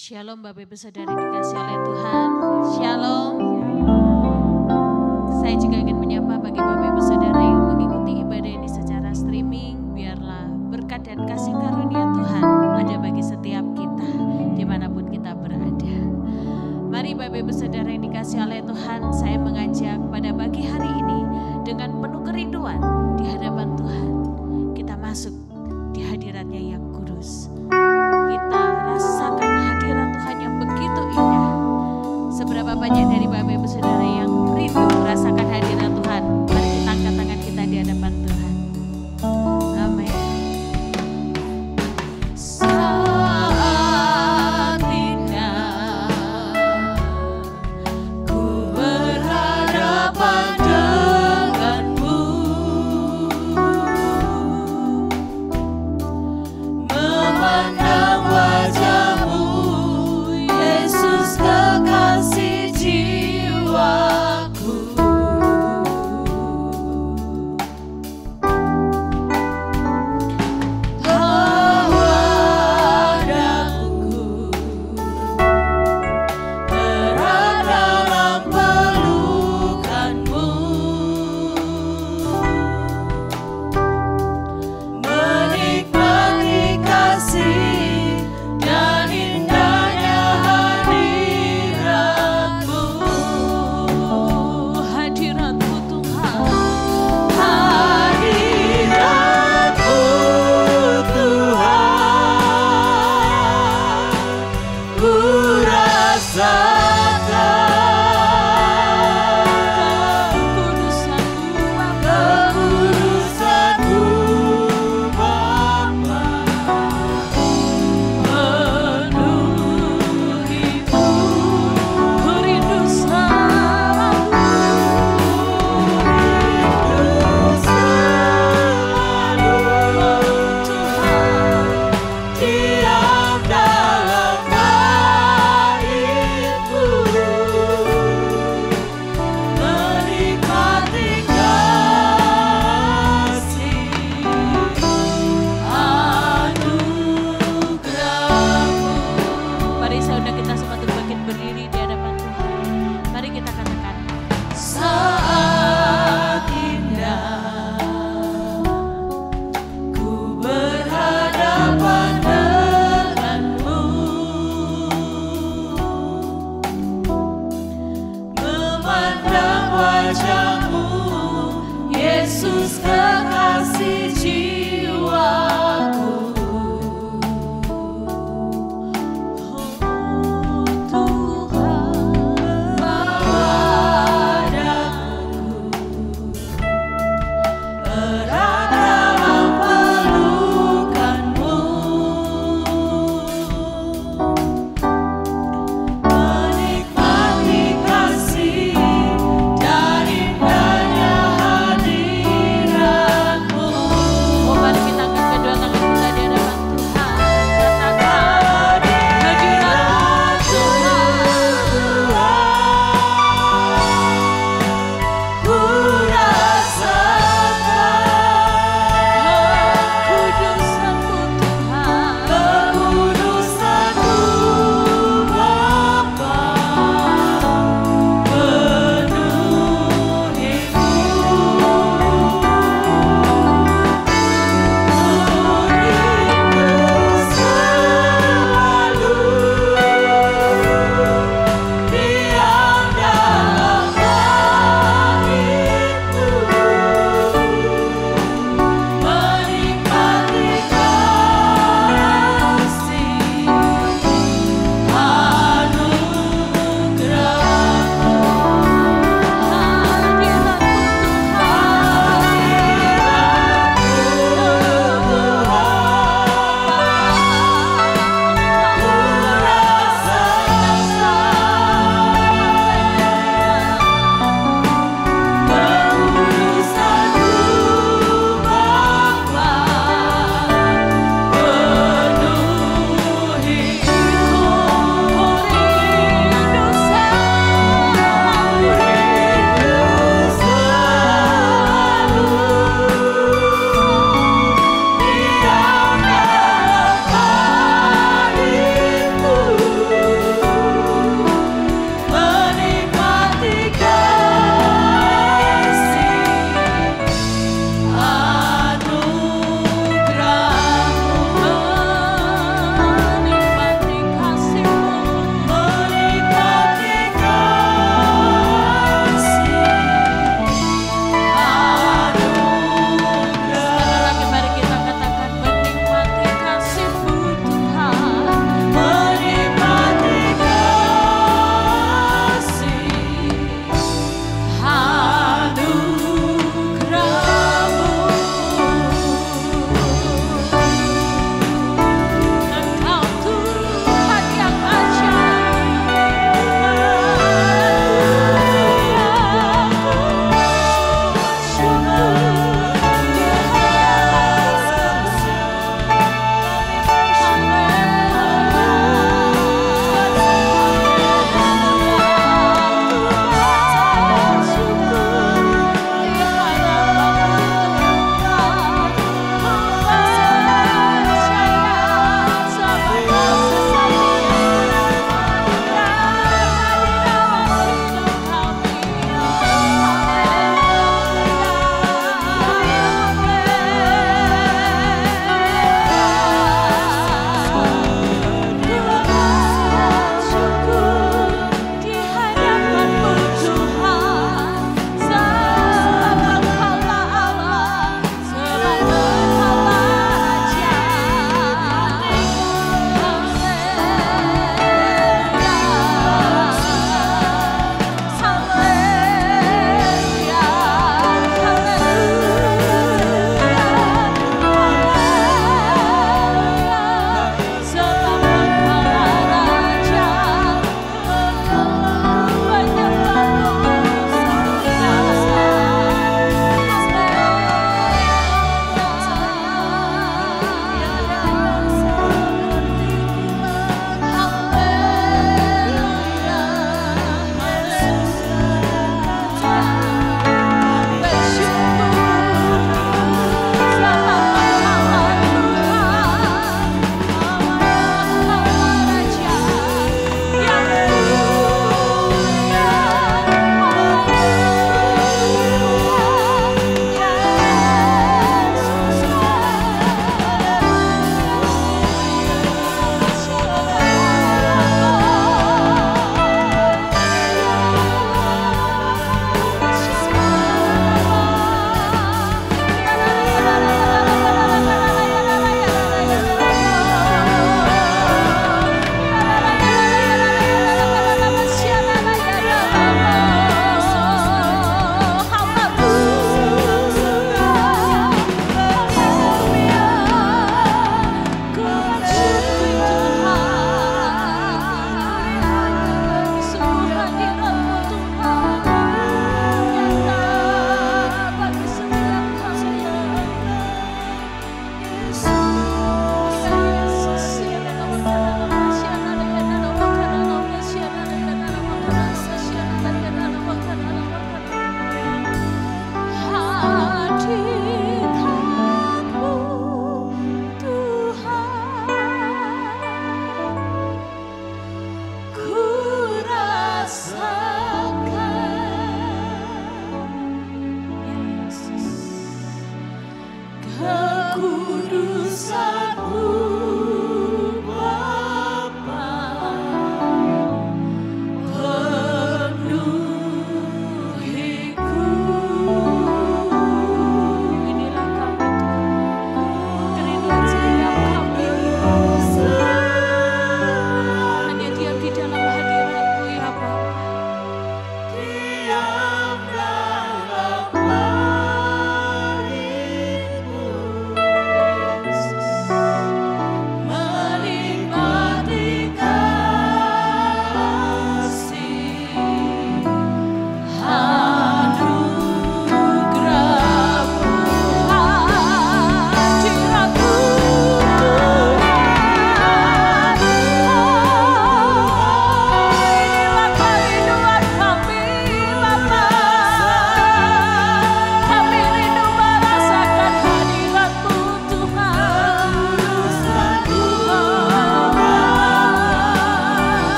Shalom Bapak Ibu Saudara dikasih oleh Tuhan. Shalom. Saya juga ingin menyapa bagi Bapak Ibu Saudara yang mengikuti ibadah ini secara streaming. Biarlah berkat dan kasih karunia Tuhan ada bagi setiap kita dimanapun kita berada. Mari Bapak Ibu Saudara yang dikasih oleh Tuhan, saya mengajak pada pagi hari ini dengan penuh kerinduan di hadapan Tuhan. Kita masuk di hadiratnya yang kudus. Kita rasakan hadirat Tuhan yang begitu indah. Seberapa banyak dari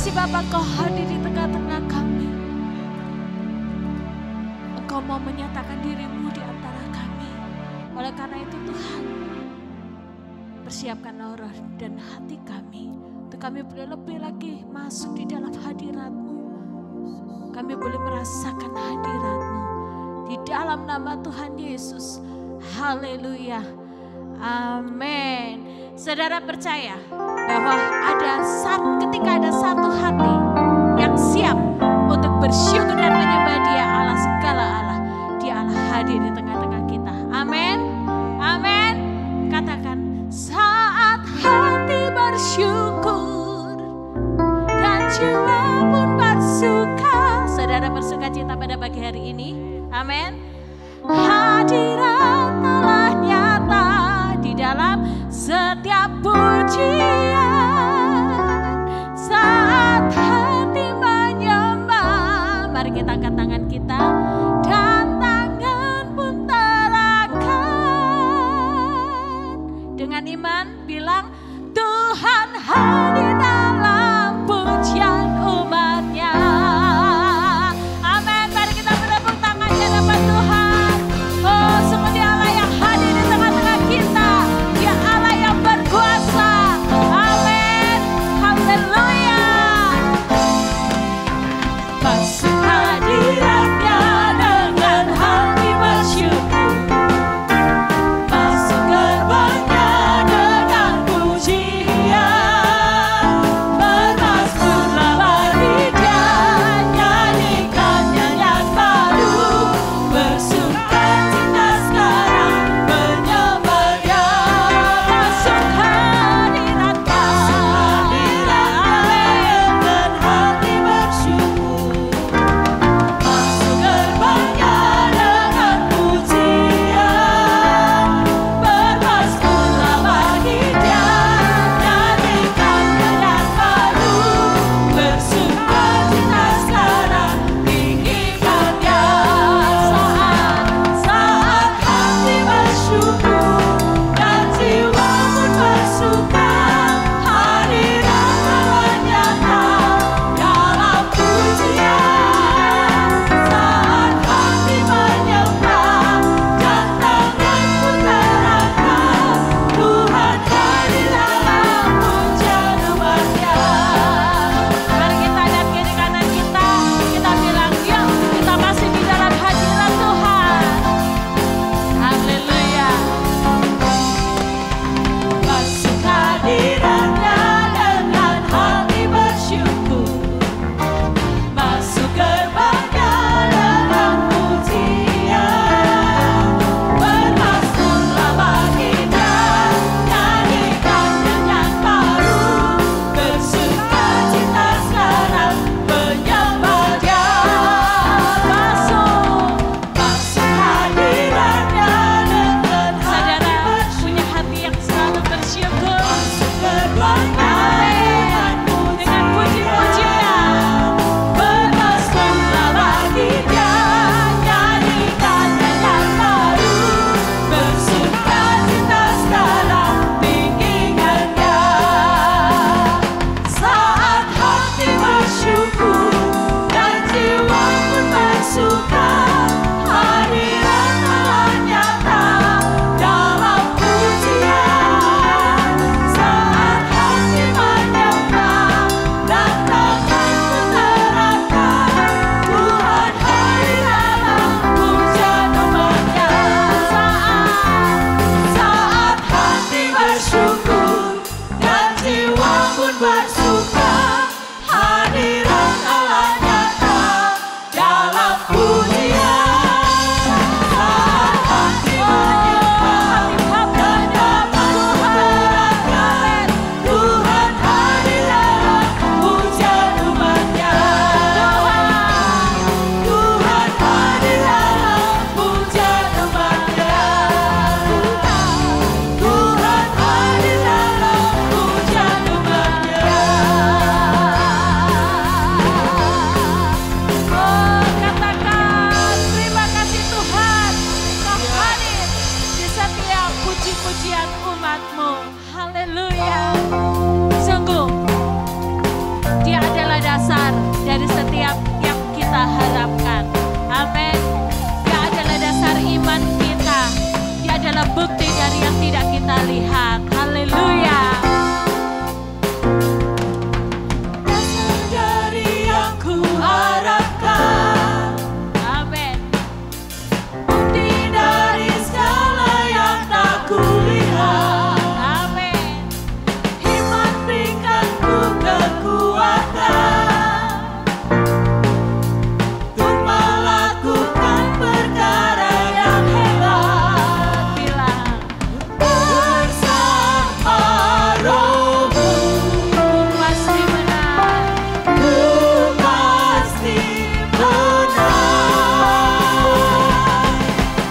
kasih Bapa, Kau hadir di tengah-tengah kami. Engkau mau menyatakan diri-Mu di antara kami. Oleh karena itu Tuhan, persiapkanlah roh dan hati kami, untuk kami boleh lebih lagi masuk di dalam hadirat-Mu. Kami boleh merasakan hadirat-Mu di dalam nama Tuhan Yesus. Haleluya. Amin. Saudara percaya bahwa ketika ada satu hati yang siap untuk bersyukur dan menyembah Dia, Allah segala Allah, Dia Allah hadir di tengah-tengah kita. Amin. Amin. Katakan, saat hati bersyukur dan jiwa pun bersuka. Saudara bersuka cita pada pagi hari ini. Amin. Hadirat Allah nyata di dalam setiap pujian. Saat hati menyembah, mari kita angkat tangan kita dan tangan pun terangkat. Dengan iman bilang, Tuhan hadir dalam pujian umatnya. Amin. Mari kita bertepuk tangan di hadapan Tuhan. pujian umat-Mu. Haleluya. Sungguh, Dia adalah dasar dari setiap yang kita harapkan. Amin. Dia adalah dasar iman kita. Dia adalah bukti dari yang tidak kita lihat. Haleluya. Dasar dari yang ku harapkan. Amin. Bukti dari segala yang tak kulihat. Amin. Iman berikanku kekuatan untuk melakukan perkara yang hebat. Bilang, Bersama Roh-Mu ku pasti menang. ku pasti menang.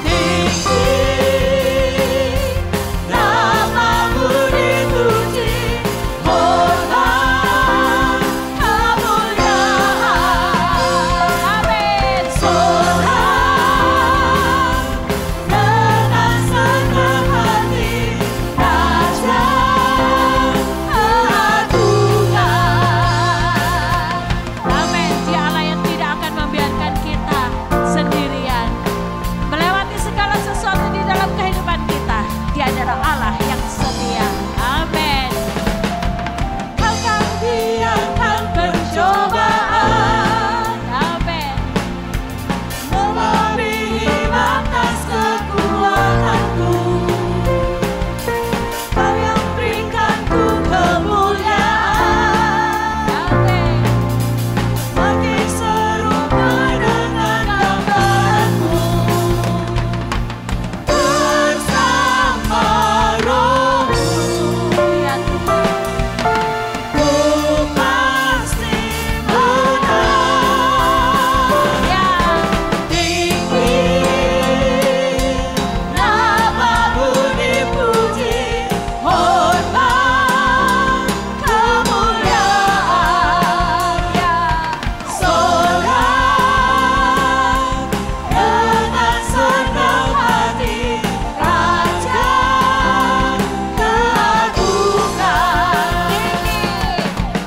Tinggi nama-Mu dipuji, hormat kemuliaan. Amin. Sorak dengan senang hati, Raja keagungan. Amin. Dia Allah yang tidak akan membiarkan kita sendirian melewati segala sesuatu di dalam kehidupan kita. Dia adalah Allah yang setia. Amin. Kau kan biarkan percobaan Amin. melebihi batas kekuatanku. Kau yang berikanku kemuliaan, Amin. makin serupa dengan gambaran-Mu. Bersama Roh-Mu Ya Tuhan. ku pasti menang. Ya. Tinggi nama-Mu dipuji, hormat kemuliaan. Ya. Sorak dengan senang hati, Raja keagungan.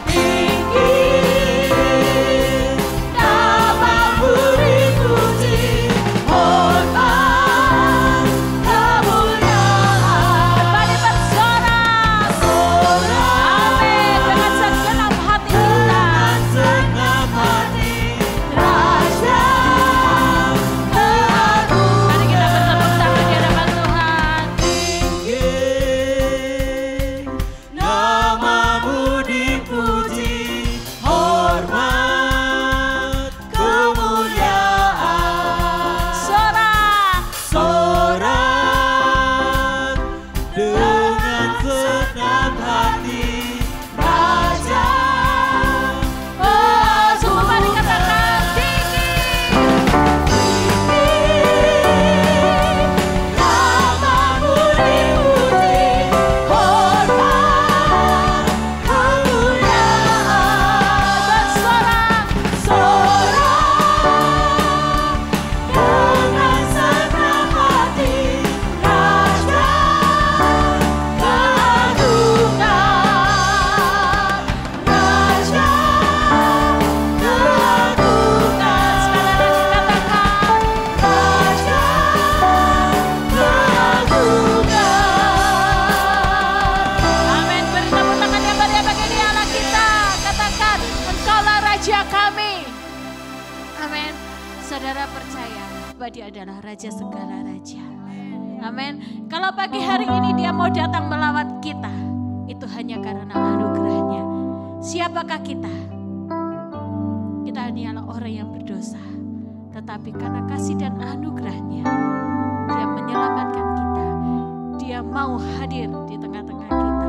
Tinggi nama-Mu dipuji, hormat kemuliaan. Kembali bersorak. Amin. Dengan segenap hati kita. Dengan senang hati, Raja keagungan. Mari kita bertepuk tangan di hadapan Tuhan. Tinggi nama-Mu dipuji, hormat kemuliaan. Sorak. Sorak dengan senang hati, Raja Semua mari katakan tinggi. nama-Mu dipuji, hormat kemuliaan. Bersorak. Sorak dengan senang hati, Raja keagungan. Raja keagungan. Sekali lagi katakan. Raja keagungan. Amin. Beri tepuk tangan yang meriah bagi Dia Allah kita. Katakan, Engkaulah Raja kami. Amin. Saudara percaya bahwa Dia adalah Raja segala raja. Amin. Kalau pagi hari ini Dia mau datang melawat kita, itu hanya karena anugerah-Nya. Siapakah kita? Kita hanyalah orang yang berdosa. Tetapi karena kasih dan anugerah-Nya, Dia menyelamatkan kita. Dia mau hadir di tengah-tengah kita.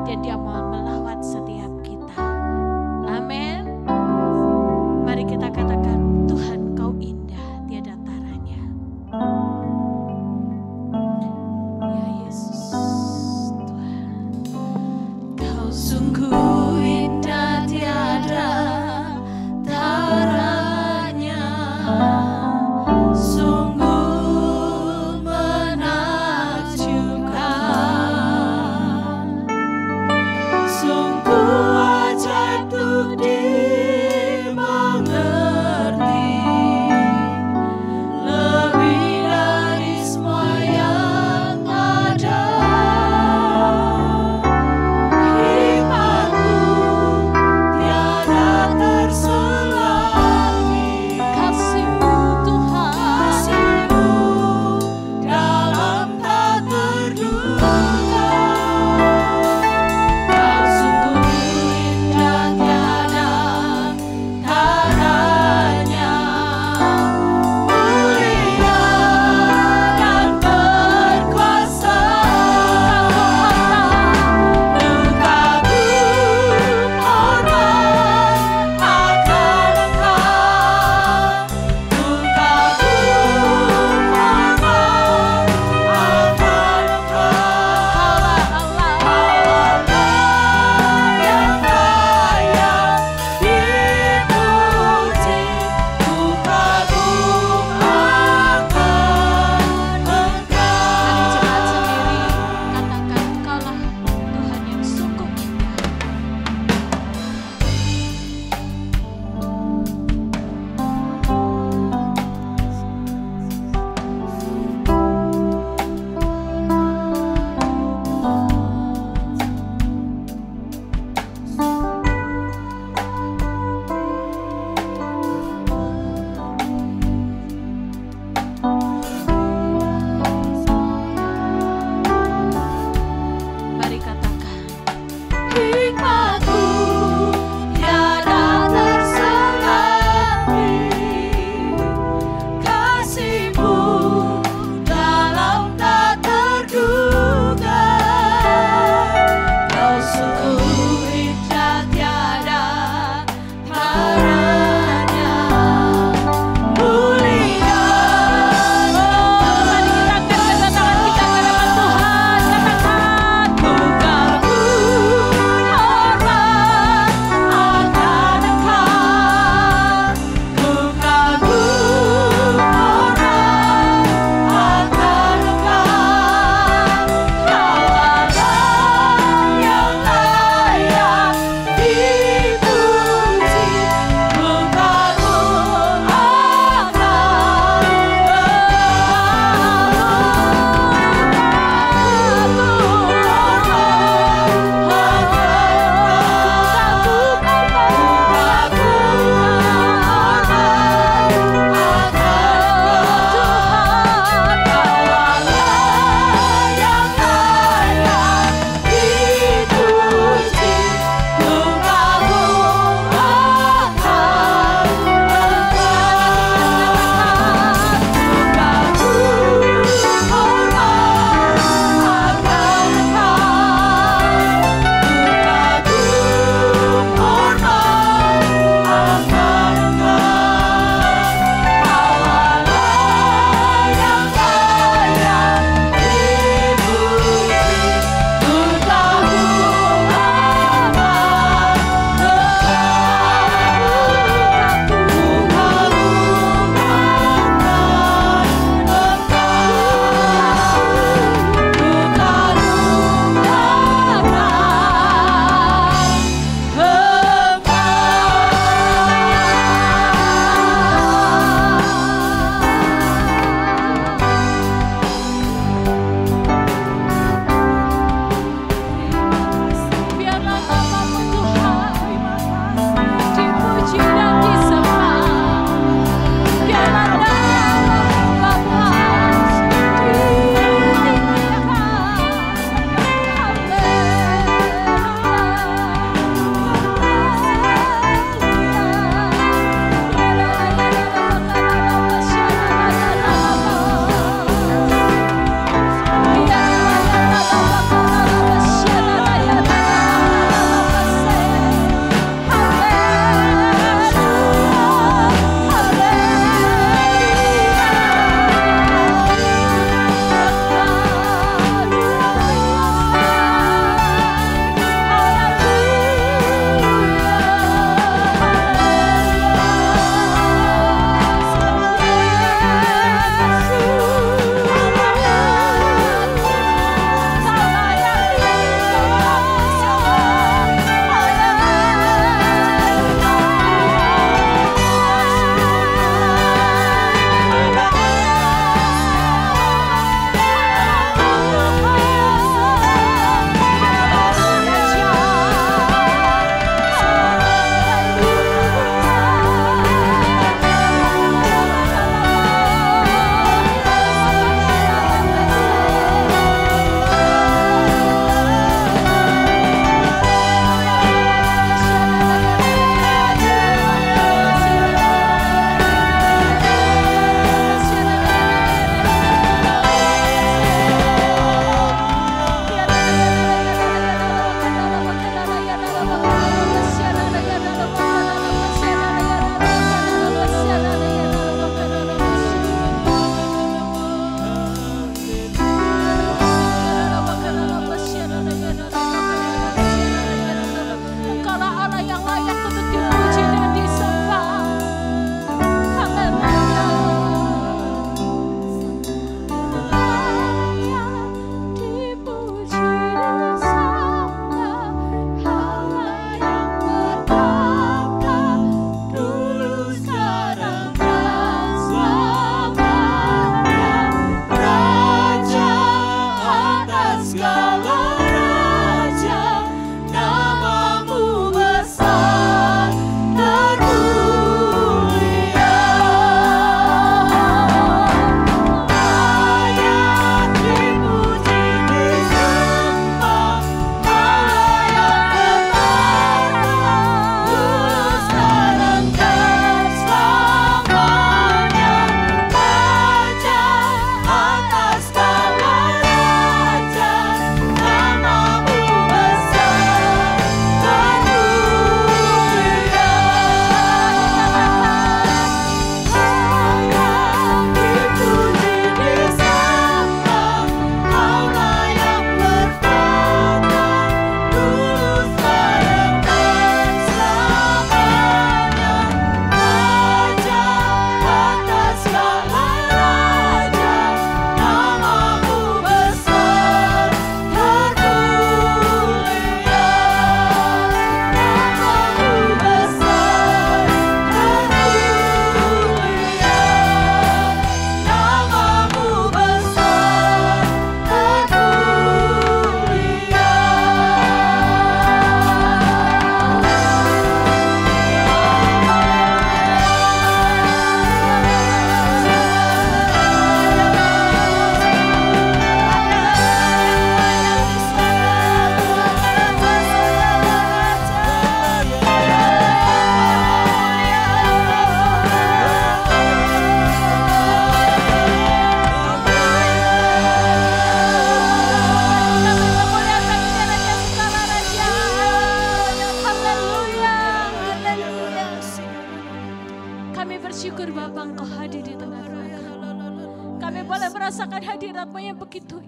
Dan Dia mau melawat setiap kita. Amin. Mari kita katakan, Tuhan Kau indah tiada taranya. Ya Yesus, Tuhan. Kau sungguh indah tiada taranya. Sungguh menang.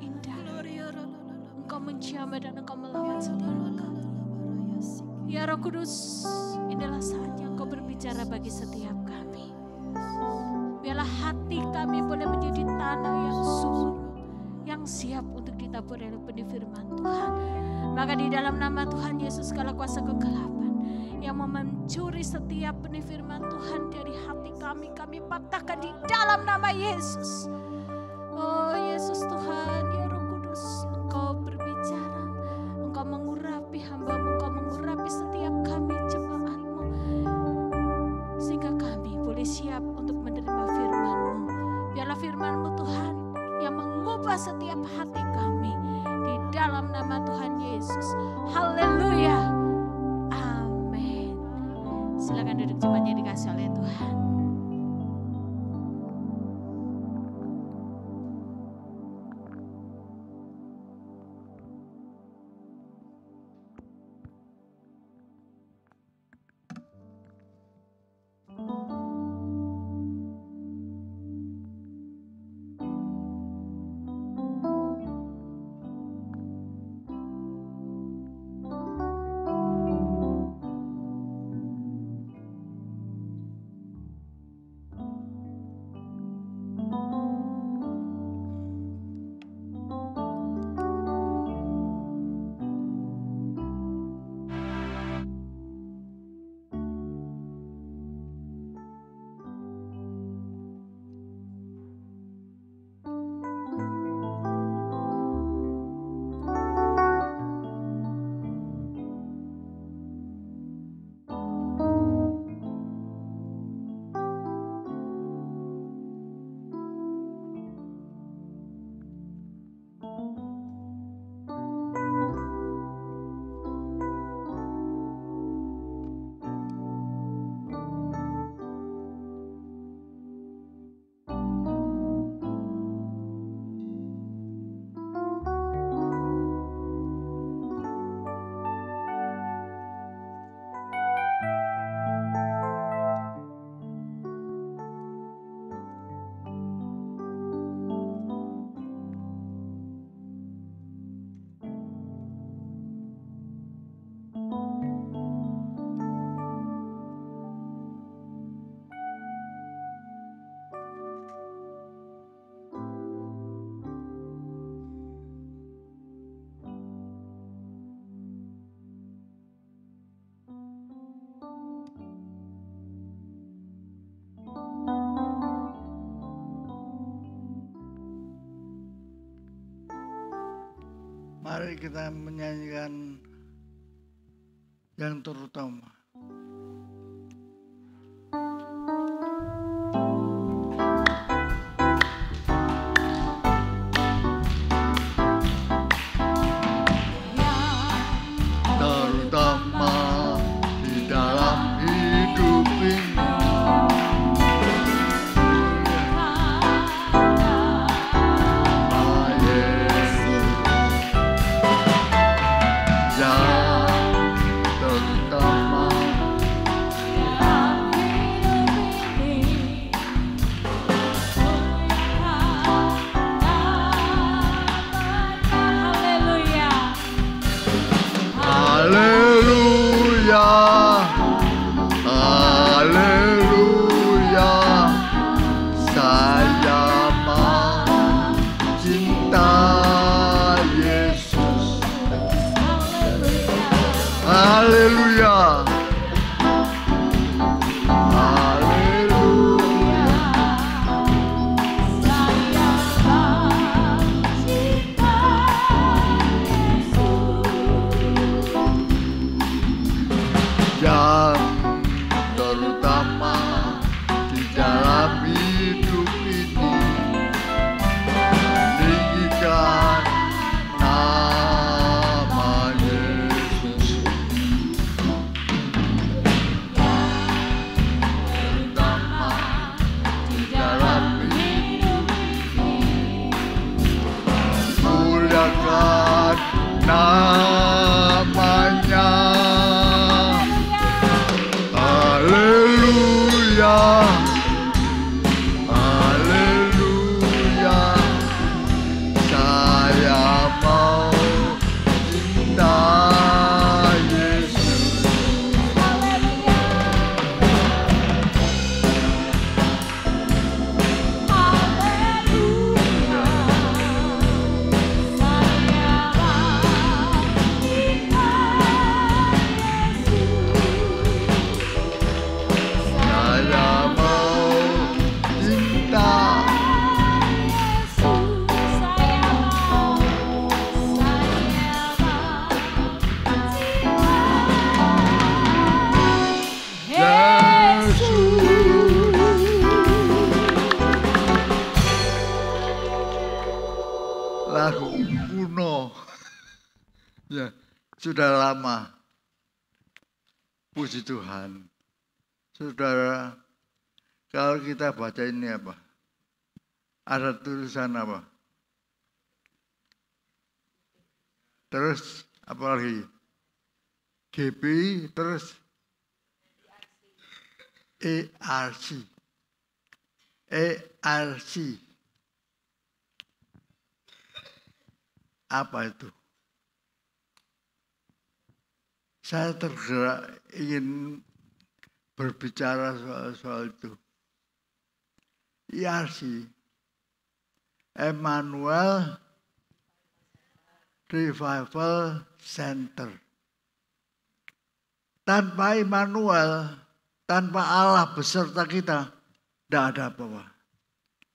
indah. Engkau menjamah dan Engkau melawat setiap kami. Ya Roh Kudus, inilah saatnya Engkau berbicara bagi setiap kami. Biarlah hati kami boleh menjadi tanah yang subur, yang siap untuk ditabur oleh benih firman Tuhan. Maka di dalam nama Tuhan Yesus, segala kuasa kegelapan yang mau mencuri setiap benih firman Tuhan dari hati kami, kami patahkan di dalam nama Yesus. Oh Yesus Tuhan, ya Roh Kudus, Engkau berbicara, Engkau mengurapi hamba-Mu, Engkau mengurapi setiap kami jemaat-Mu, sehingga kami boleh siap untuk menerima firman-Mu. Biarlah firman-Mu Tuhan yang mengubah setiap hati kami, di dalam nama Tuhan Yesus. Haleluya. Amin. Silakan duduk jemaatnya dikasih oleh Tuhan. Mari kita menyanyikan yang terutama. Terutama di dalam hidup ini. Haleluya. Haleluya. Saya cinta Yesus. Yang terutama di dalam hidup ini, meninggikan nama Yesus. Terutama di dalam hidup ini, muliakan namanya. Haleluya. Haleluya. Saya lagu kuno. Ya, sudah lama. Puji Tuhan. Saudara, kalau kita baca ini apa? Ada tulisan apa? Terus apa lagi? GPI, terus ERC. ERC. Apa itu? Saya tergerak ingin berbicara soal itu. ERC, Emmanuel Revival Center. Tanpa Emmanuel, tanpa Allah beserta kita, tidak ada apa-apa.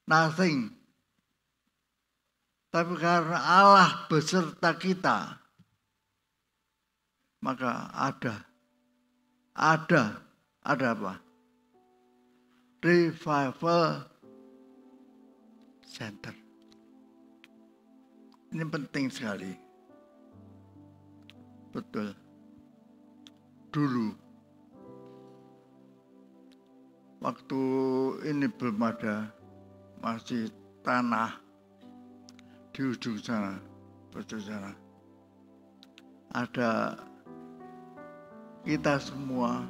Nothing. Tapi karena Allah beserta kita, maka ada apa? Revival Center. Ini penting sekali. Betul. Dulu, waktu ini belum ada, masih tanah di ujung sana, ujung sana. Ada kita semua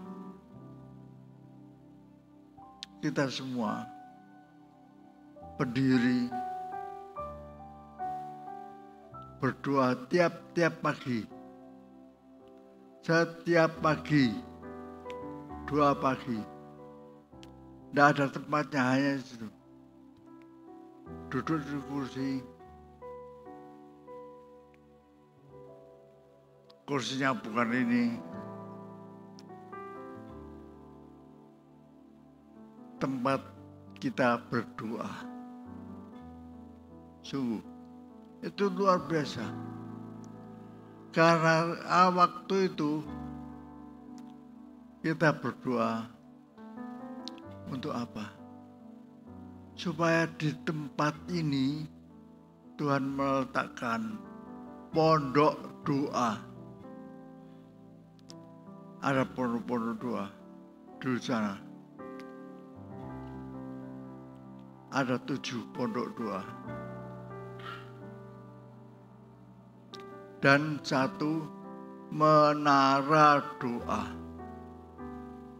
berdiri berdoa tiap pagi. Setiap pagi, 2 pagi. Tidak ada tempatnya, hanya di situ. Duduk di kursi. Kursinya bukan ini. Tempat kita berdoa. Sungguh, itu luar biasa. Karena waktu itu kita berdoa untuk apa? Supaya di tempat ini Tuhan meletakkan pondok doa. Ada pondok doa di sana. Ada 7 pondok doa. Dan 1 menara doa.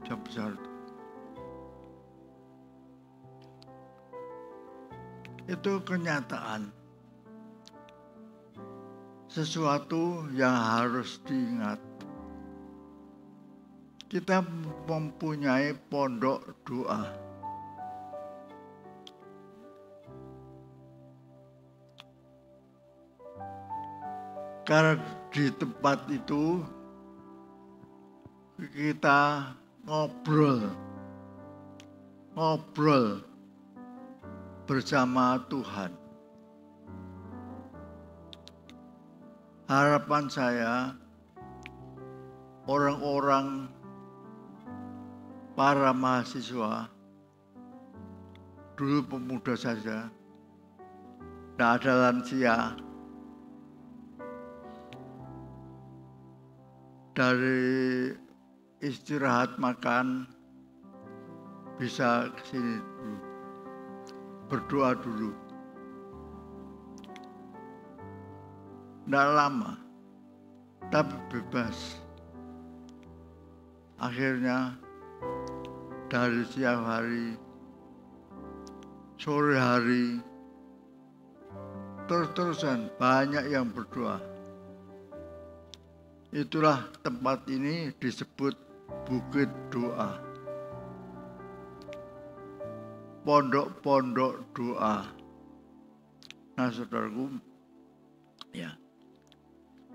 Yang besar itu. Itu kenyataan. Sesuatu yang harus diingat. Kita mempunyai pondok doa. Karena di tempat itu kita ngobrol bersama Tuhan. Harapan saya, orang-orang, para mahasiswa, dulu pemuda saja, tidak ada lansia, dari istirahat makan bisa ke sini dulu, berdoa dulu. Tidak lama, tapi bebas. Akhirnya dari siang hari, sore hari, terus-terusan banyak yang berdoa. Itulah tempat ini disebut Bukit Doa. Pondok-pondok doa. Nah, saudaraku, ya,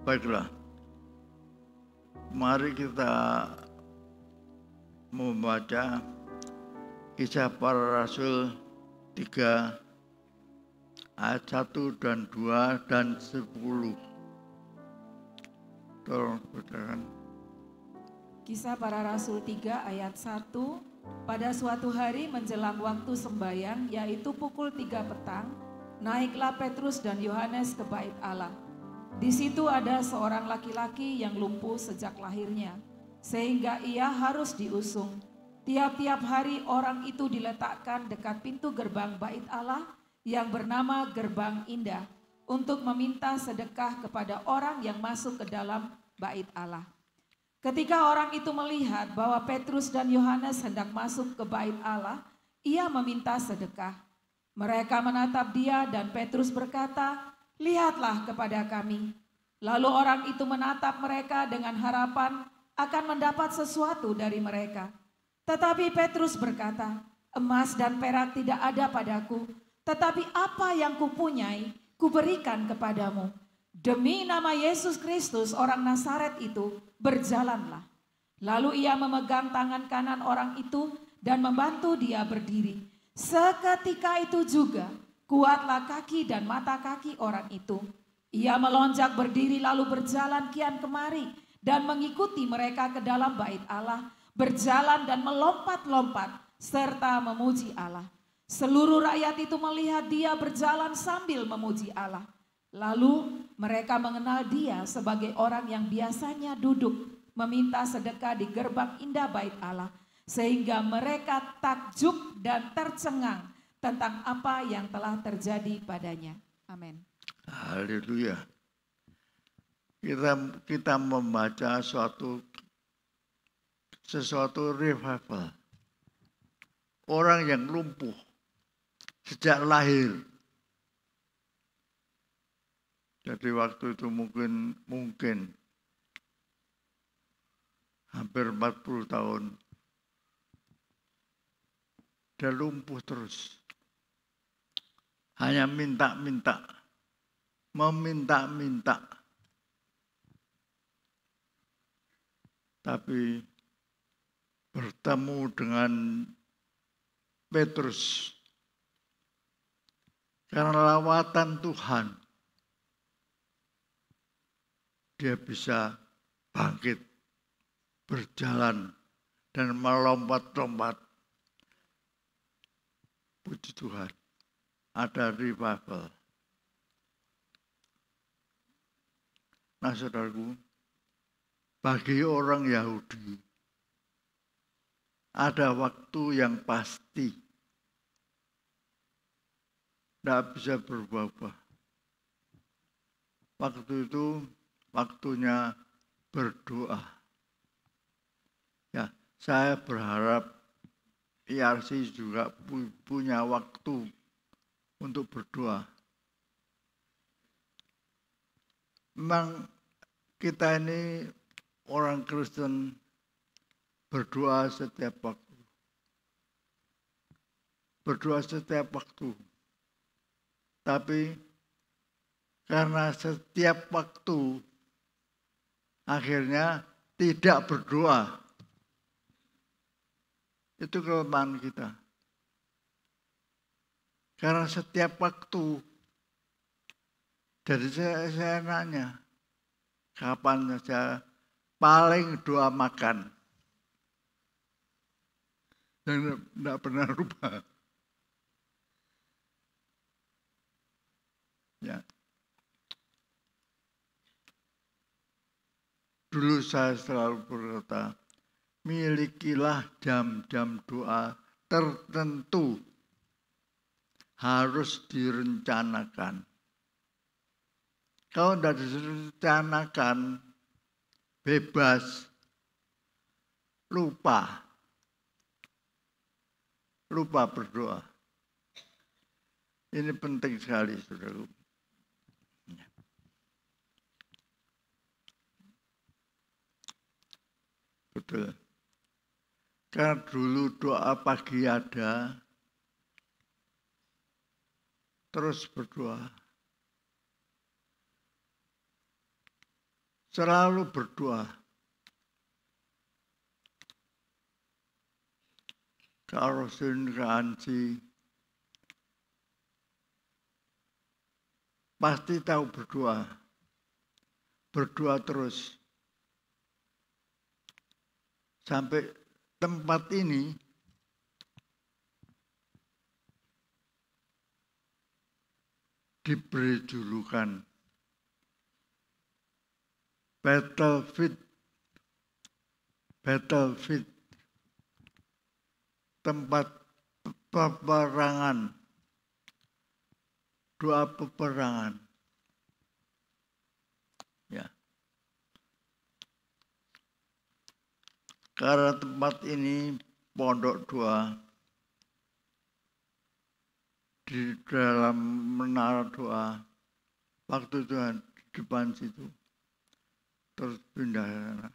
baiklah. Mari kita membaca Kisah Para Rasul 3 ayat 1 dan 2 dan 10. Tolong bacakan. Kisah Para Rasul 3 ayat 1. Pada suatu hari menjelang waktu sembahyang, yaitu pukul 3 petang, naiklah Petrus dan Yohanes ke bait Allah. Di situ ada seorang laki-laki yang lumpuh sejak lahirnya, sehingga ia harus diusung. Tiap-tiap hari orang itu diletakkan dekat pintu gerbang bait Allah yang bernama Gerbang Indah untuk meminta sedekah kepada orang yang masuk ke dalam bait Allah. Ketika orang itu melihat bahwa Petrus dan Yohanes hendak masuk ke bait Allah, ia meminta sedekah. Mereka menatap dia dan Petrus berkata, "Lihatlah kepada kami." Lalu orang itu menatap mereka dengan harapan akan mendapat sesuatu dari mereka. Tetapi Petrus berkata, "Emas dan perak tidak ada padaku, tetapi apa yang kupunyai, kuberikan kepadamu. Demi nama Yesus Kristus orang Nazaret itu, berjalanlah." Lalu ia memegang tangan kanan orang itu dan membantu dia berdiri. Seketika itu juga kuatlah kaki dan mata kaki orang itu. Ia melonjak berdiri lalu berjalan kian kemari dan mengikuti mereka ke dalam bait Allah, berjalan dan melompat-lompat serta memuji Allah. Seluruh rakyat itu melihat dia berjalan sambil memuji Allah. Lalu mereka mengenal dia sebagai orang yang biasanya duduk meminta sedekah di gerbang indah bait Allah, sehingga mereka takjub dan tercengang tentang apa yang telah terjadi padanya. Amin. Haleluya. Kita membaca sesuatu revival. Orang yang lumpuh sejak lahir. Jadi waktu itu mungkin hampir 40 tahun. Dia lumpuh terus. Hanya meminta-minta. Tapi bertemu dengan Petrus. Karena lawatan Tuhan, dia bisa bangkit, berjalan, dan melompat-lompat. Puji Tuhan, ada revival. Nah saudaraku, bagi orang Yahudi, ada waktu yang pasti. Tidak bisa berubah-ubah. Waktu itu waktunya berdoa. Ya, saya berharap IRC juga punya waktu untuk berdoa. Memang kita ini orang Kristen berdoa setiap waktu. Berdoa setiap waktu. Tapi karena setiap waktu akhirnya tidak berdoa. Itu kelemahan kita. Karena setiap waktu. Jadi saya nanya, kapan saya paling doa makan? Dan tidak pernah rubah. Ya. Dulu saya selalu berkata, milikilah jam-jam doa tertentu. Harus direncanakan. Kalau tidak direncanakan, bebas, lupa berdoa. Ini penting sekali, saudara. Betul. Karena dulu doa pagi ada, terus berdoa. Selalu berdoa. Kalau Ansi pasti tahu berdoa. Berdoa terus. Sampai tempat ini diberi julukan battlefield, tempat peperangan, doa peperangan. Ya. Karena tempat ini pondok doa, di dalam menara doa, waktu itu di depan situ, terus pindah ke sana.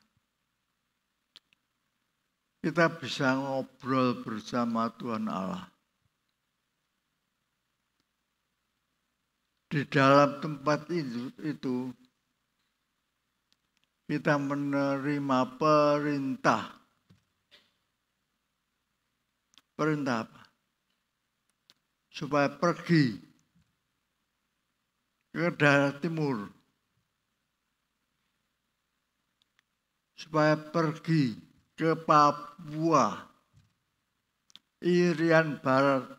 Kita bisa ngobrol bersama Tuhan Allah. Di dalam tempat itu kita menerima perintah. Perintah apa? Supaya pergi ke daerah timur. Supaya pergi ke Papua, Irian Barat,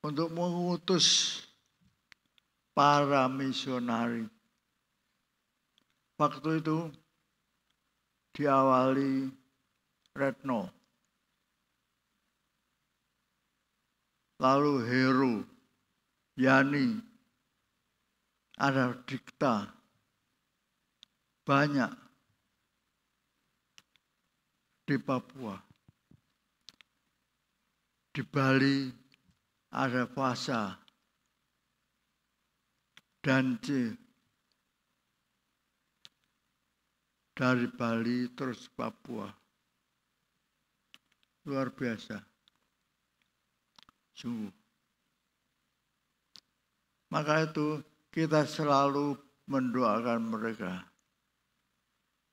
untuk mengutus para misionari. Waktu itu diawali Retno, lalu Heru, Yani, ada Dikta, banyak di Papua. Di Bali ada Fasa dan C. Dari Bali terus Papua. Luar biasa. Sungguh. Maka itu kita selalu mendoakan mereka.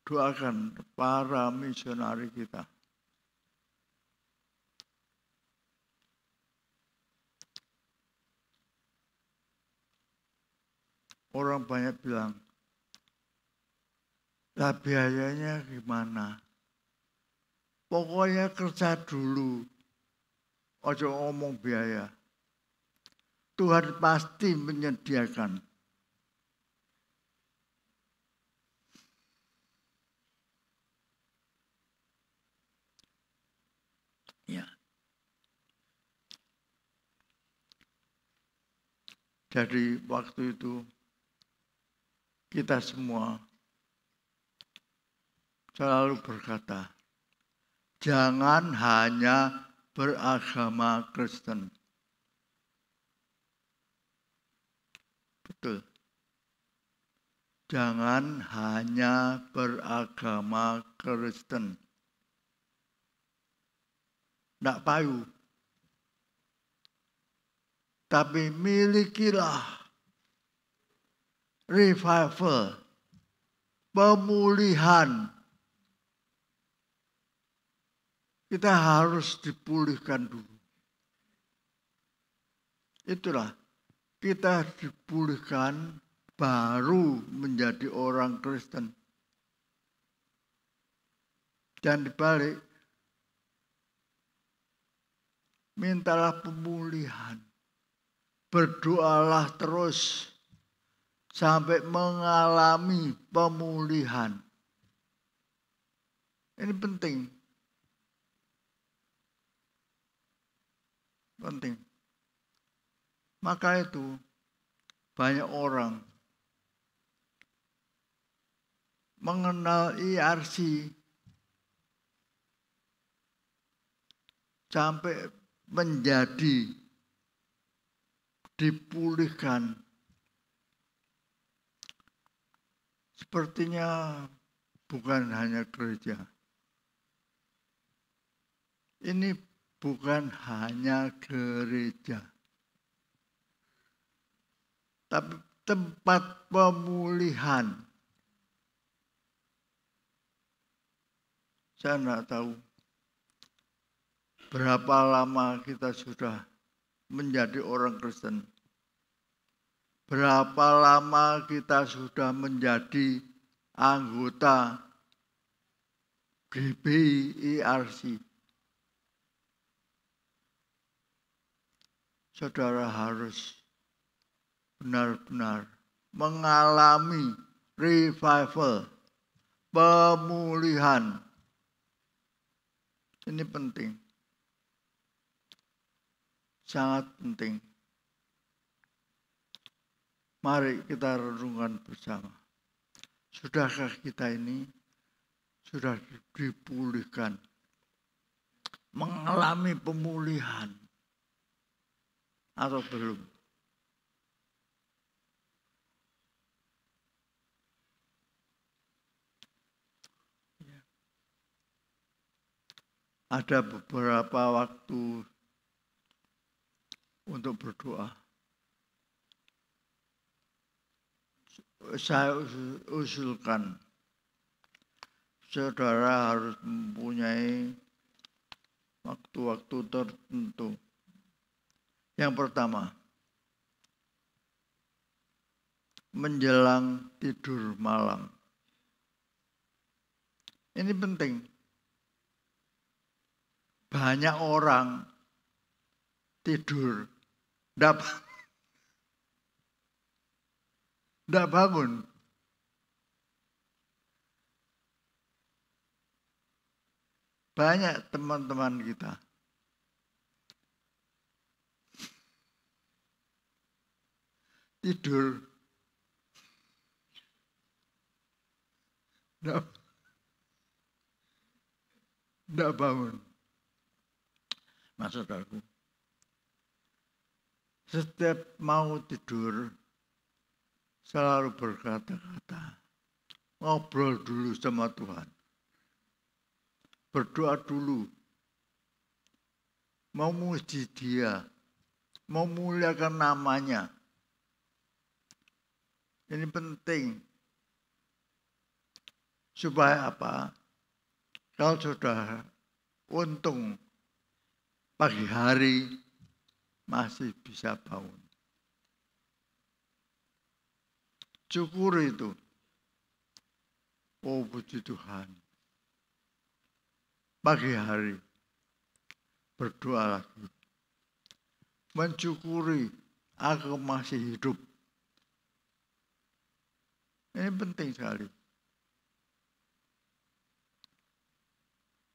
Doakan para misionari kita. Orang banyak bilang, lah biayanya gimana? Pokoknya kerja dulu, ojo ngomong biaya. Tuhan pasti menyediakan. Ya. Jadi waktu itu kita semua selalu berkata, jangan hanya beragama Kristen. Betul. Jangan hanya beragama Kristen. Tidak payu. Tapi milikilah revival, pemulihan. Kita harus dipulihkan dulu. Itulah, kita dipulihkan baru menjadi orang Kristen. Dan dibalik, mintalah pemulihan. Berdoalah terus sampai mengalami pemulihan. Ini penting. Penting. Maka itu banyak orang mengenal IRC sampai menjadi dipulihkan. Sepertinya bukan hanya gereja. Ini bukan hanya gereja, tapi tempat pemulihan. Saya tidak tahu berapa lama kita sudah menjadi orang Kristen. Berapa lama kita sudah menjadi anggota GBI IRC. saudara harus benar-benar mengalami revival, pemulihan. Ini penting. Sangat penting. Mari kita renungkan bersama. Sudahkah kita ini sudah dipulihkan? Mengalami pemulihan atau belum? Ada beberapa waktu untuk berdoa. Saya usulkan, saudara harus mempunyai waktu-waktu tertentu. Yang pertama, menjelang tidur malam. Ini penting. Banyak orang tidur, tidak bangun. Banyak teman-teman kita tidur, tidak bangun. Maksudku, setiap mau tidur selalu berkata-kata, ngobrol dulu sama Tuhan, berdoa dulu, mau memuji Dia, mau muliakan namanya. Ini penting. Supaya apa? Kalau sudah untung pagi hari masih bisa bangun. Syukur itu. Oh puji Tuhan. Pagi hari berdoa lagi. Mensyukuri aku masih hidup. Ini penting sekali.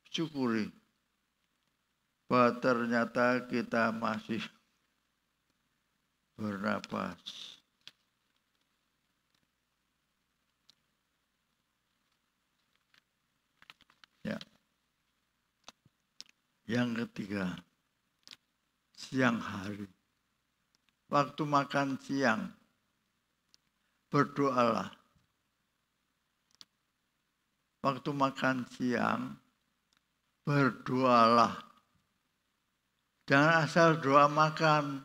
Syukuri bahwa ternyata kita masih bernapas. Ya. Yang ketiga, siang hari. Waktu makan siang, berdoalah. Waktu makan siang, berdoalah. Jangan asal doa makan.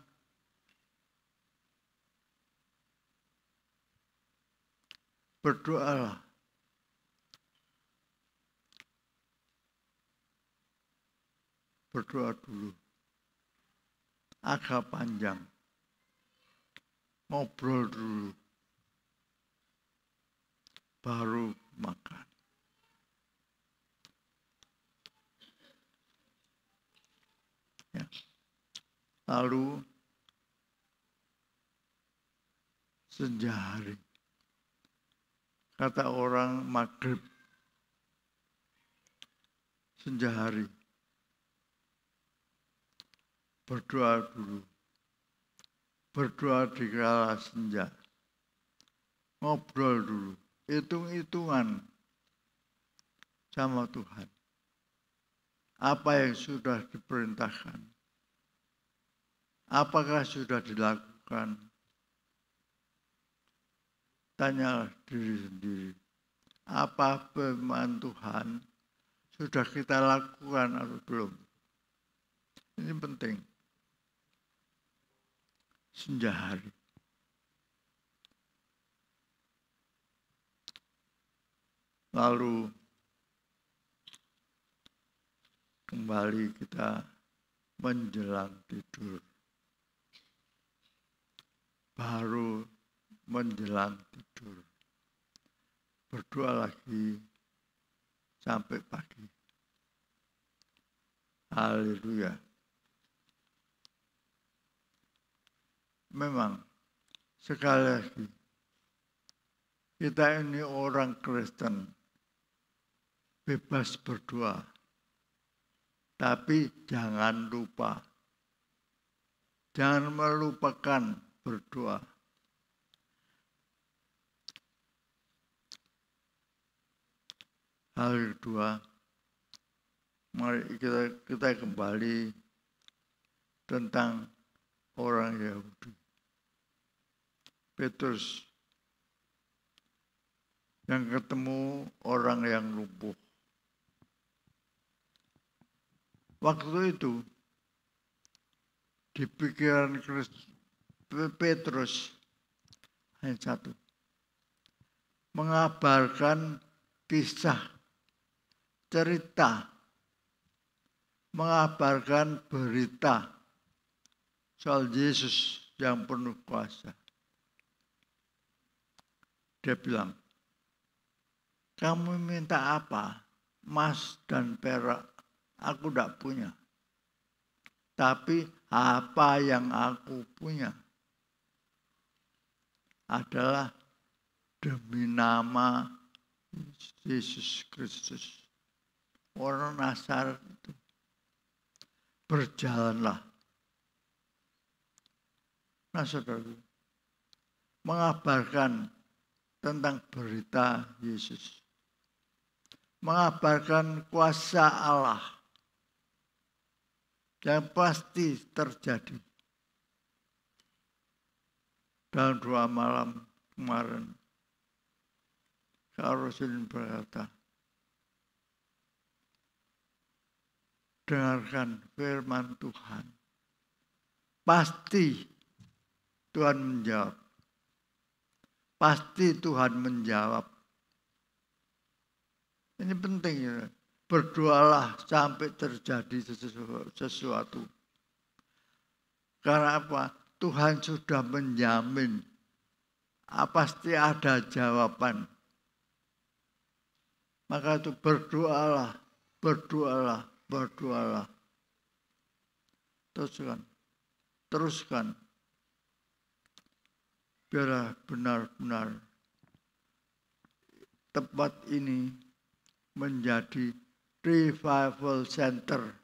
Berdoalah. Berdoa dulu. Agak panjang. Ngobrol dulu. Baru makan. Ya. Lalu senja hari. Kata orang maghrib. Senja hari. Berdoa dulu. Berdoa di kala senja. Ngobrol dulu. Hitung-hitungan sama Tuhan. Apa yang sudah diperintahkan? Apakah sudah dilakukan? Tanyalah diri sendiri. Apa firman Tuhan sudah kita lakukan atau belum? Ini penting. Senja hari. Lalu kembali kita menjelang tidur. Baru menjelang tidur. Berdoa lagi sampai pagi. Haleluya. memang sekali lagi kita ini orang Kristen bebas berdoa, tapi jangan lupa, jangan melupakan berdoa. Hal kedua, mari kita kembali tentang orang Yahudi. Petrus yang ketemu orang yang lumpuh. Waktu itu di pikiran Petrus hanya satu, mengabarkan kisah, cerita, mengabarkan berita soal Yesus yang penuh kuasa. Dia bilang, kamu minta apa? Emas dan perak aku tidak punya. Tapi apa yang aku punya adalah demi nama Yesus Kristus. Orang Nazaret itu berjalanlah. Nah, saudara, mengabarkan tentang berita Yesus, mengabarkan kuasa Allah yang pasti terjadi. Dalam 2 malam kemarin, Kak Rosin berkata, dengarkan firman Tuhan. Pasti Tuhan menjawab. Pasti Tuhan menjawab. Ini penting ya. Berdoalah sampai terjadi sesuatu. Karena apa? Tuhan sudah menjamin. Pasti ada jawaban. Maka itu berdoalah, berdoalah, berdoalah. Teruskan. Biarlah benar-benar tempat ini menjadi revival center.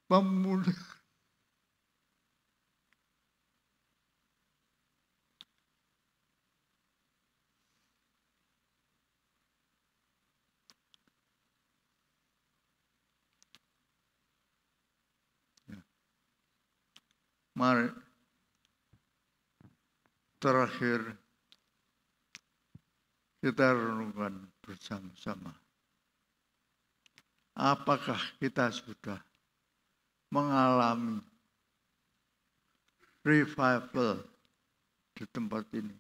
Pemulihan. Mari terakhir kita renungkan bersama-sama. Apakah kita sudah mengalami revival di tempat ini?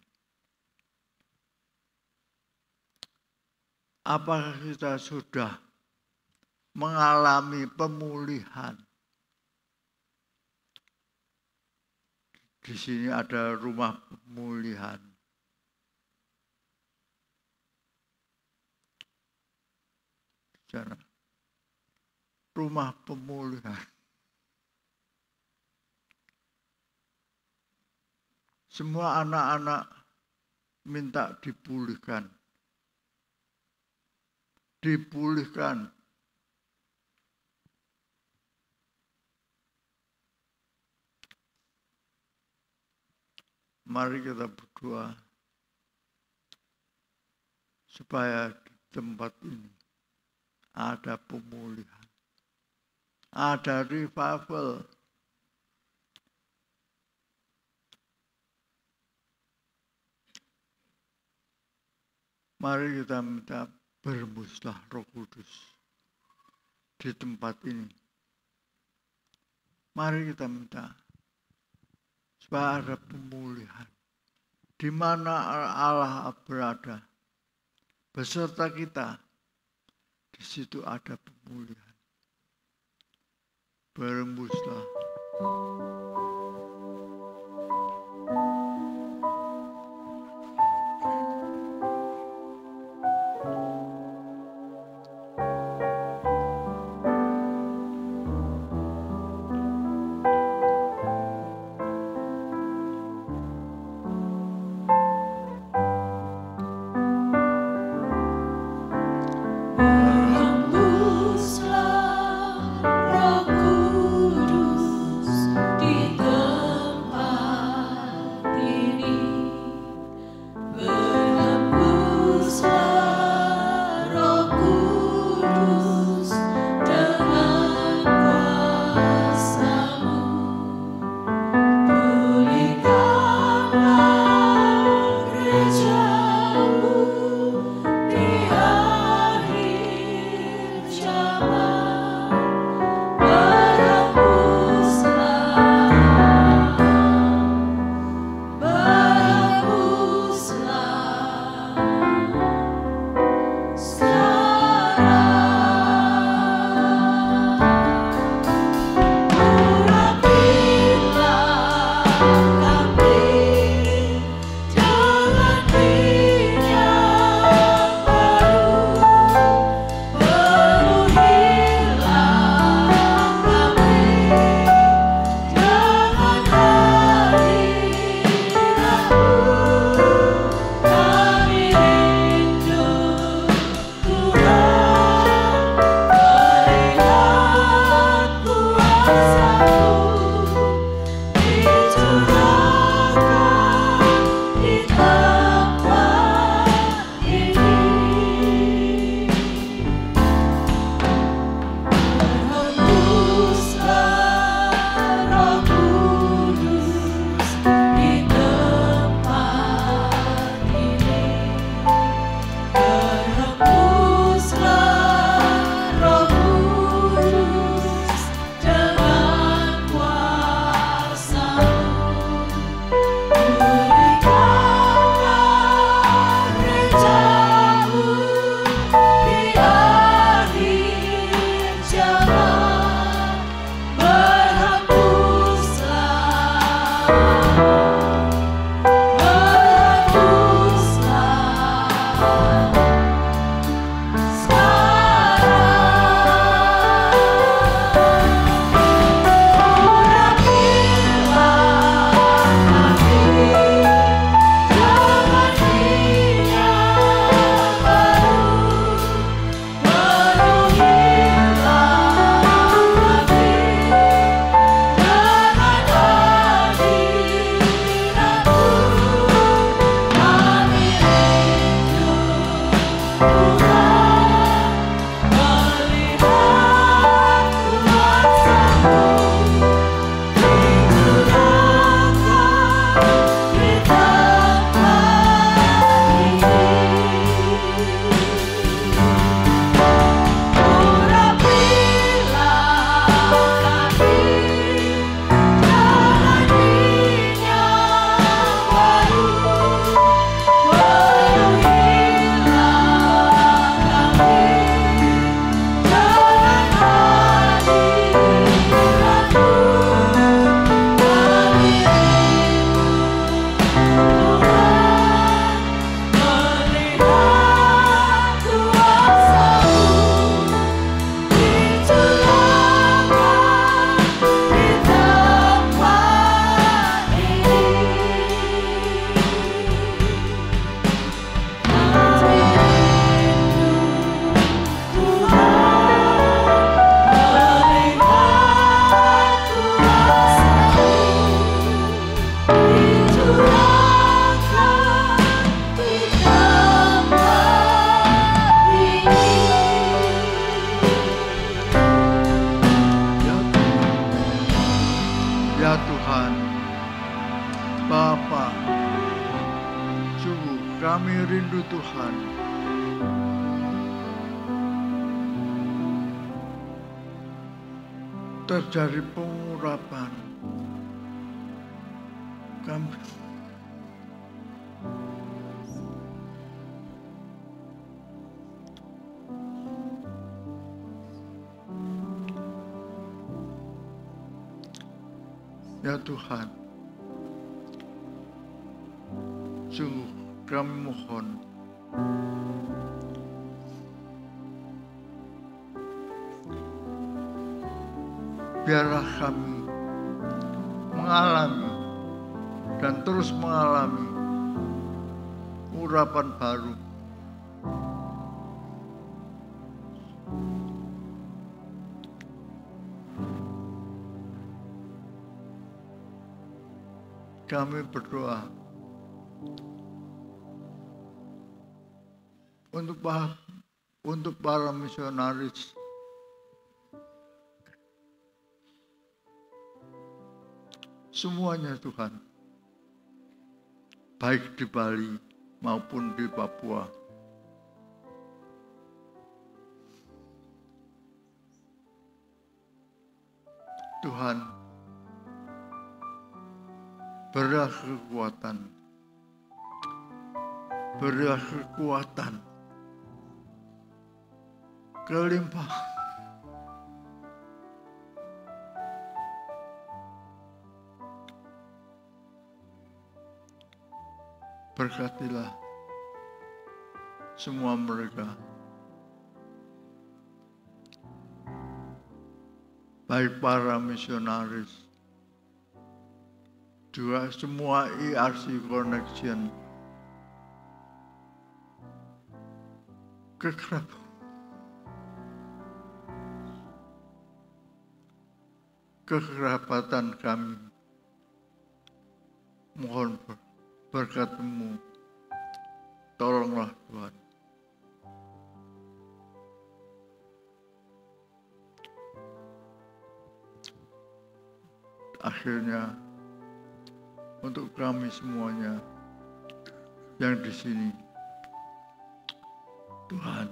Apakah kita sudah mengalami pemulihan? Di sini ada rumah pemulihan. Di sana. Rumah pemulihan. Semua anak-anak minta dipulihkan. Dipulihkan. Mari kita berdoa supaya di tempat ini ada pemulihan, ada revival. Mari kita minta bermuslah Roh Kudus di tempat ini. Mari kita minta supaya ada pemulihan. Di mana Allah berada, beserta kita, di situ ada pemulihan. Berembuslah. rindu Tuhan. Terjadi pengurapan. Kami ya Tuhan, sungguh kami mohon biarlah kami mengalami dan terus mengalami urapan baru. Kami berdoa untuk para misionaris, semuanya Tuhan, baik di Bali maupun di Papua. Tuhan, berilah kekuatan, kelimpahan, berkatilah semua mereka, baik para misionaris, juga semua ERC Connection, kekerabatan kami, mohon berkat-Mu, tolonglah Tuhan. Akhirnya, untuk kami semuanya yang di sini, Tuhan,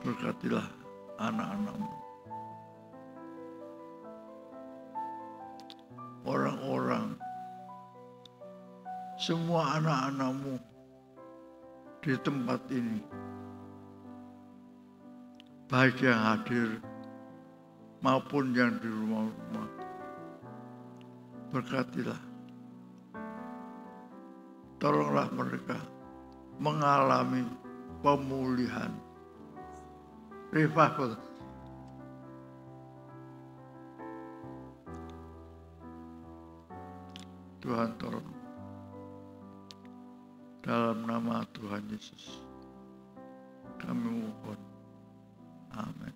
berkatilah anak-anak-Mu. Orang-orang, semua anak-anak-Mu di tempat ini, baik yang hadir maupun yang di rumah-rumah, berkatilah. Tolonglah mereka mengalami pemulihan, revival. Tuhan tolong. Dalam nama Tuhan Yesus, kami mohon. Amin.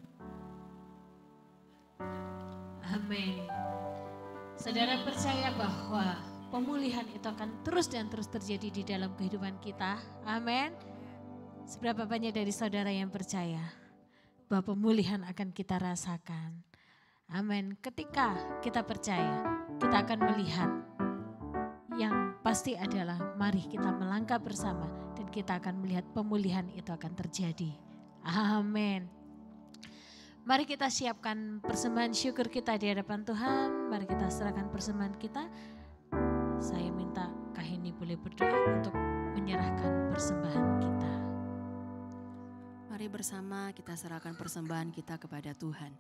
Amin. Saudara percaya bahwa pemulihan itu akan terus dan terus terjadi di dalam kehidupan kita. Amin. Seberapa banyak dari saudara yang percaya bahwa pemulihan akan kita rasakan. Amin. Ketika kita percaya, kita akan melihat yang pasti adalah mari kita melangkah bersama dan kita akan melihat pemulihan itu akan terjadi. Amin. Mari kita siapkan persembahan syukur kita di hadapan Tuhan. Mari kita serahkan persembahan kita. Saya minta Kak Heni boleh berdoa untuk menyerahkan persembahan kita. Mari bersama kita serahkan persembahan kita kepada Tuhan.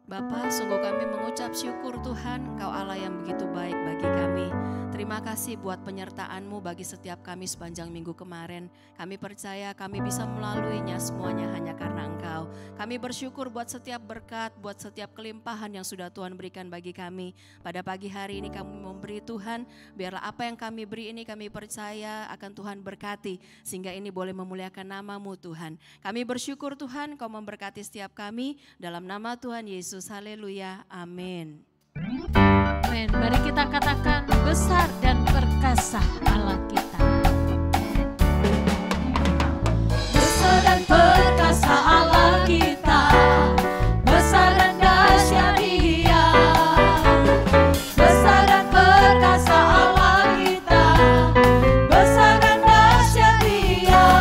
Bapa, sungguh kami mengucap syukur Tuhan, Engkau Allah yang begitu baik bagi kami. Terima kasih buat penyertaan-Mu bagi setiap kami sepanjang minggu kemarin. Kami percaya kami bisa melaluinya semuanya hanya karena Engkau. Kami bersyukur buat setiap berkat, buat setiap kelimpahan yang sudah Tuhan berikan bagi kami. Pada pagi hari ini kami memberi Tuhan, biarlah apa yang kami beri ini kami percaya akan Tuhan berkati. Sehingga ini boleh memuliakan nama-Mu Tuhan. Kami bersyukur Tuhan, Kau memberkati setiap kami dalam nama Tuhan Yesus. Haleluya, amin. Amin. Mari kita katakan besar dan perkasa Allah kita. Besar dan perkasa Allah kita, besar dan dahsyat Dia. Besar dan perkasa Allah kita, besar dan dahsyat Dia.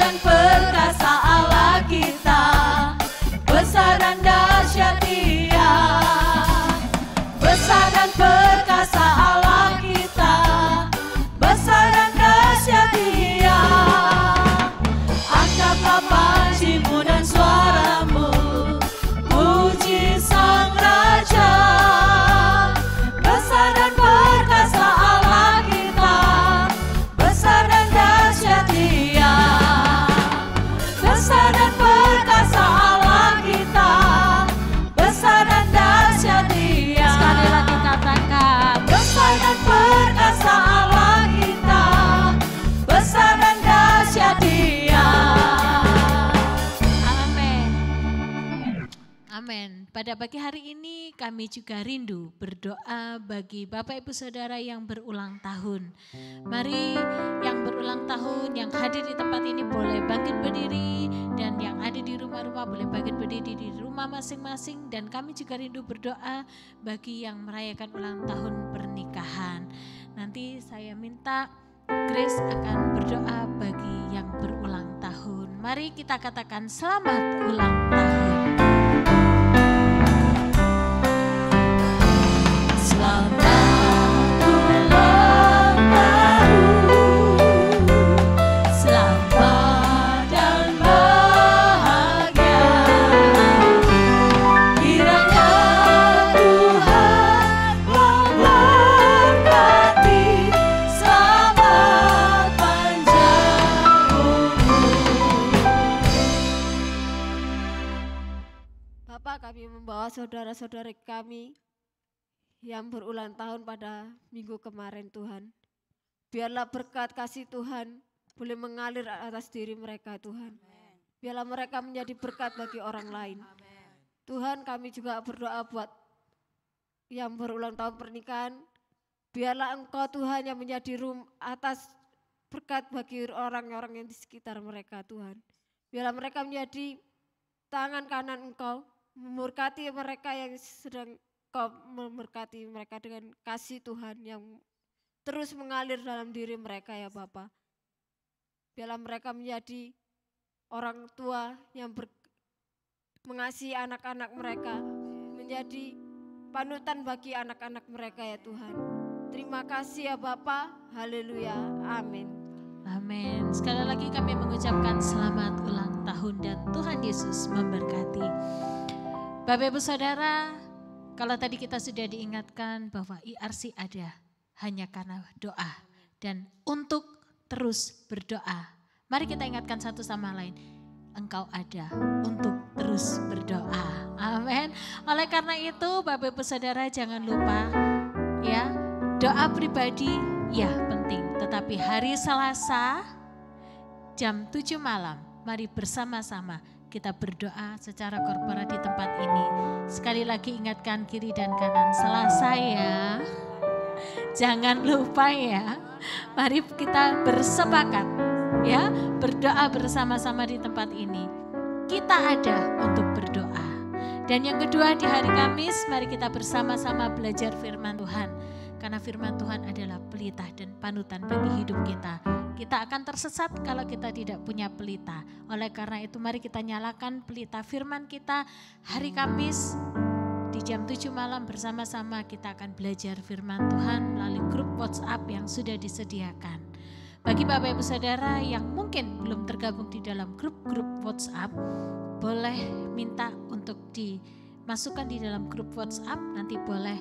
dan perkasa Allah kita, besar dan dahsyat Dia. Besar dan perkasa Allah kita, besar dan dahsyat Dia. Angkatlah pancimu dan suaramu, puji Sang Raja. Besar dan perkasa Allah kita, besar dan dahsyat Dia. Besar dan perkasa Allah kita, besar dan dahsyat Dia. Sekali lagi katakan, besar dan perkasa Allah kita, besar dan dahsyat Dia. Amin. Amin. Pada pagi hari ini kami juga rindu berdoa bagi Bapak Ibu Saudara yang berulang tahun. Mari yang berulang tahun, yang hadir di tempat ini boleh bangkit berdiri, dan yang ada di rumah-rumah boleh bangkit berdiri di rumah masing-masing. Dan kami juga rindu berdoa bagi yang merayakan ulang tahun pernikahan. Nanti saya minta Grace akan berdoa bagi yang berulang tahun. Mari kita katakan selamat ulang tahun. Selamat ulang tahun, selamat dan bahagia. Kiranya Tuhan memberkati, selamat panjang umur. Bapak, kami membawa saudara-saudara kami yang berulang tahun pada minggu kemarin, Tuhan. Biarlah berkat kasih Tuhan boleh mengalir atas diri mereka, Tuhan. Biarlah mereka menjadi berkat bagi orang lain. Tuhan, kami juga berdoa buat yang berulang tahun pernikahan. Biarlah Engkau Tuhan yang menjadi atas berkat bagi orang-orang yang di sekitar mereka, Tuhan. Biarlah mereka menjadi tangan kanan Engkau, memberkati mereka yang sedang Kau memberkati mereka dengan kasih Tuhan yang terus mengalir dalam diri mereka, ya Bapa. Biarlah mereka menjadi orang tua yang mengasihi anak-anak mereka, menjadi panutan bagi anak-anak mereka, ya Tuhan. Terima kasih ya Bapa. Haleluya. Amin. Amin. Sekali lagi kami mengucapkan selamat ulang tahun dan Tuhan Yesus memberkati. Bapak Ibu Saudara, kalau tadi kita sudah diingatkan bahwa IRC ada hanya karena doa dan untuk terus berdoa. Mari kita ingatkan satu sama lain. Engkau ada untuk terus berdoa. Amin. Oleh karena itu Bapak Ibu Saudara jangan lupa ya, doa pribadi ya penting. Tetapi hari Selasa jam 7 malam mari bersama-sama kita berdoa secara korporat di tempat ini. Sekali lagi ingatkan kiri dan kanan Selasa ya. Jangan lupa ya. Mari kita bersepakat ya, berdoa bersama-sama di tempat ini. Kita ada untuk berdoa. Dan yang kedua di hari Kamis mari kita bersama-sama belajar firman Tuhan. Karena firman Tuhan adalah pelita dan panutan bagi hidup kita. Kita akan tersesat kalau kita tidak punya pelita. Oleh karena itu mari kita nyalakan pelita firman kita hari Kamis di jam 7 malam bersama-sama kita akan belajar firman Tuhan melalui grup WhatsApp yang sudah disediakan. Bagi Bapak Ibu Saudara yang mungkin belum tergabung di dalam grup-grup WhatsApp, boleh minta untuk dimasukkan di dalam grup WhatsApp, nanti boleh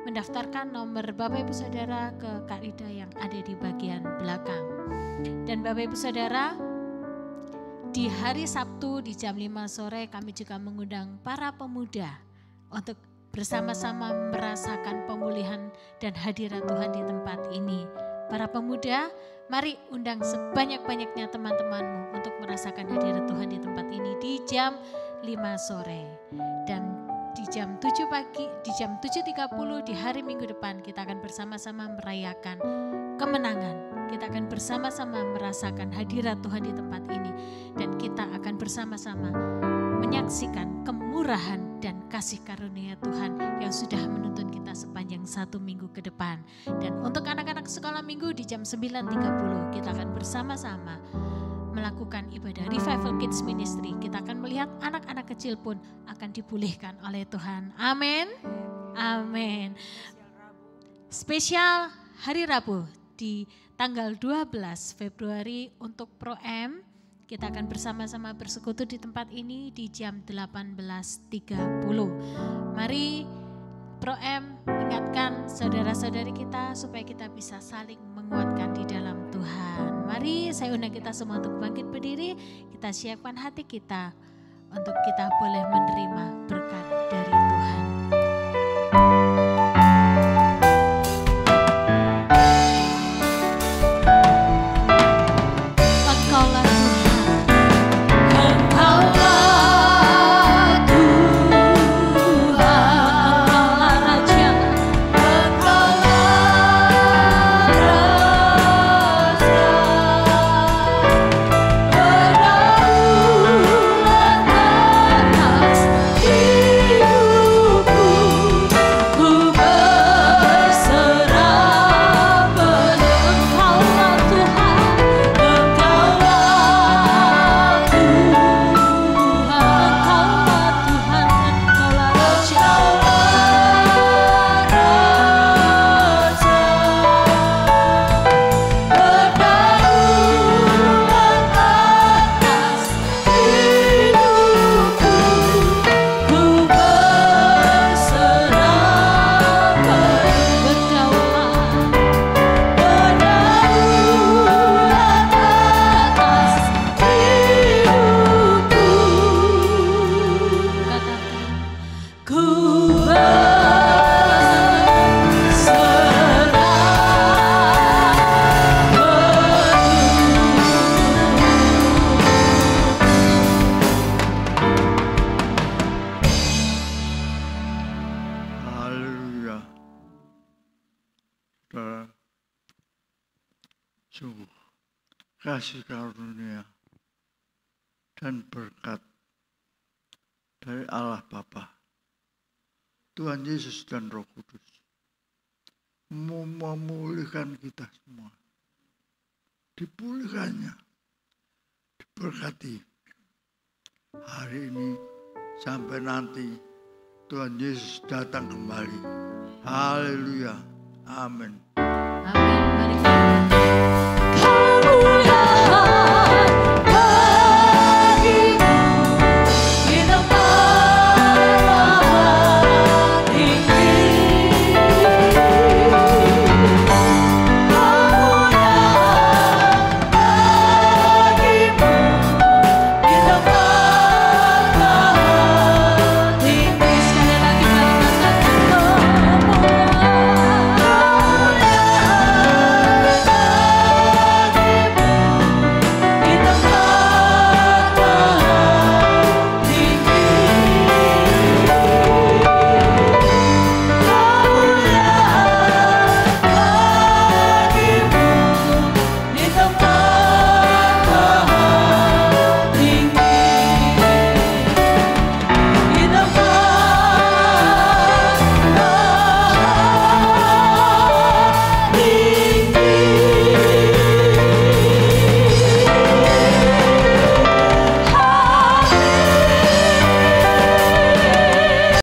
mendaftarkan nomor Bapak Ibu Saudara ke Kak Rida yang ada di bagian belakang. Dan Bapak Ibu Saudara, di hari Sabtu di jam 5 sore kami juga mengundang para pemuda untuk bersama-sama merasakan pemulihan dan hadirat Tuhan di tempat ini. Para pemuda, mari undang sebanyak-banyaknya teman-temanmu untuk merasakan hadirat Tuhan di tempat ini di jam 5 sore. Dan di jam 7 pagi, di jam 7.30 di hari Minggu depan kita akan bersama-sama merayakan kemenangan. Kita akan bersama-sama merasakan hadirat Tuhan di tempat ini. Dan kita akan bersama-sama menyaksikan kemurahan dan kasih karunia Tuhan yang sudah menuntun kita sepanjang 1 minggu ke depan. Dan untuk anak-anak sekolah minggu di jam 9.30 kita akan bersama-sama melakukan ibadah Revival Kids Ministry, kita akan melihat anak-anak kecil pun akan dipulihkan oleh Tuhan. Amin. Amin. Spesial hari Rabu di tanggal 12 Februari untuk Pro M, kita akan bersama-sama bersekutu di tempat ini di jam 18.30. Mari Pro M ingatkan saudara-saudari kita supaya kita bisa saling menguatkan di dalam Tuhan. Mari saya undang kita semua untuk bangkit berdiri, kita siapkan hati kita untuk kita boleh menerima berkat dari Tuhan. Sungguh kasih karunia dan berkat dari Allah Bapa, Tuhan Yesus dan Roh Kudus memulihkan kita semua. Dipulihkannya, diberkati hari ini sampai nanti Tuhan Yesus datang kembali. Haleluya. Amin.